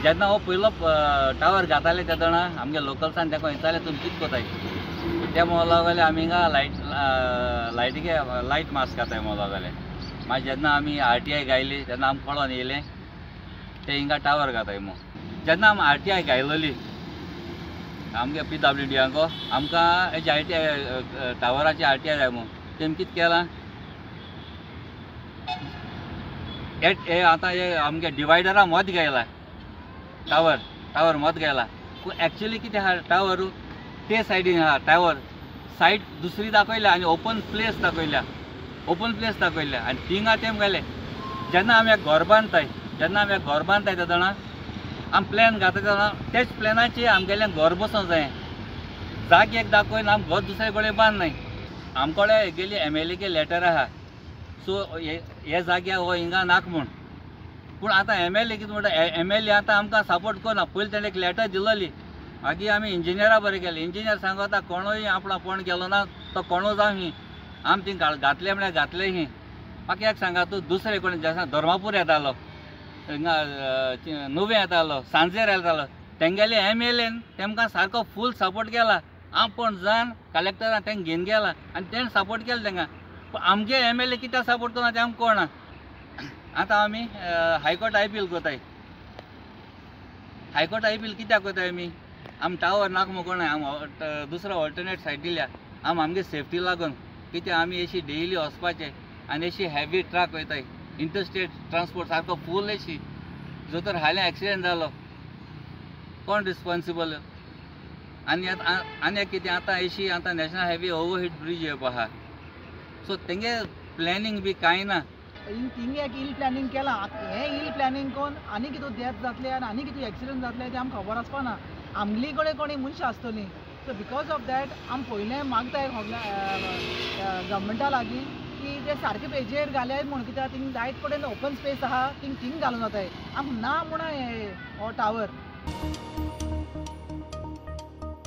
जेन्ना हो पयलो टावर घाताले तेदोना आमगे लोकल्सान तेका विचारलें तुमी कितें कोताय ते म्हणलो जाल्यार आमी हिंगा लायटीगे लायट मास्क घाताय म्हणलो जाल्यार मागीर जेन्ना आमी RTI घायली तेन्ना आमकां कळोन येयलें ते हिंगा टावर घाताय म्हणून जेन्ना आमी RTI घायलोली आमगे PWD हांगो आमकां हेजी RTI टावराची RTI जाय म्हणून तेमी कितें केलां हे आतां हे आमगे डिवायडरा मत घायला टावर मत घायला पूण एक्चुअली कितें आहा टावर ते सायडीन आहा टावर सायड दुसरी दाखयल्या आनी ओपन प्लेस दाखयल्या आनी थिंगा तेम घाले जेन्ना आमी घर बांदताय तेदोना आमी प्लॅन घाता तेदोना तेच प्लॅनाचेर आमगेलें घर बसोंक जाय जागे एक दाखयन आमी घर दुसरे कडेन बांदनाय आमकोडे गेली MLA के लेटर आहा सो हे जाग्यार हो हिंगा नाक म्हूण पूण आतां MLA कितें म्हणटा MLA आतां आमकां सपोर्ट करना पयलीं ताणें एक लेटर दिलोली मागीर आमी इंजिनियरा बरें केलें इंजिनियर सांगता कोणूय आपणा कोण गेलो ना तो कोणू जावं ही आमी थिंग घातले म्हळ्यार घातले ही म्हाका एक सांगा तूं दुसरे कोण जेन्ना धर्मापूर येतालो हिंगा नुवें येतालो सांजेर येतालो तेंगेले MLAन तेमकां सारको फूल सपोर्ट केला आपण जावन कलेक्टरान तेंकां घेवन गेला आनी तेणें सपोर्ट केलें तेंकां पूण आमगे MLA कित्याक सपोर्ट करना तें आमकां कळना आतां आमी हायकोर्ट अपील कोताय हायकोर्ट अपील कित्याक कोताय आमी टावर नाका म्हणून कोणाय आमी दुसरो ऑल्टरनेट सायड दिल्या आमी आमगे सेफ्टी लागून कित्याक आमी अशी डेली वचपाचें आनी अशी हेवी ट्रक वयताय इंटरस्टेट ट्रान्सपोर्ट सारको फूल अशी जो तर हालीं एक्सिडेंट जालो कोण रिस्पॉन्सिबल आनी एक कितें आतां अशी आतां नॅशनल हायवे ओवरहेड ब्रीज येवपा आहा सो तेंगे प्लॅनिंग बी कांय ना थिंग एक इल प्लॅनिंग केलां हें इल प्लॅनिंग कोन्न आनी कितें डेथ जातले आनी कितें एक्सिडेंट जातले तें आमकां खबर आसपाना आमली कडेन कोणी मनशां आसतलीं सो बिकॉज ऑफ दॅट आमी पयलें मागताय गव्हर्मेंटा लागीं की ते सारके पेजेर घाल्यात म्हूण कित्याक थिंग जायत कडेन ओपन स्पेस आहा थिंग घालून जाताय आमकां ना म्हूण हो टावर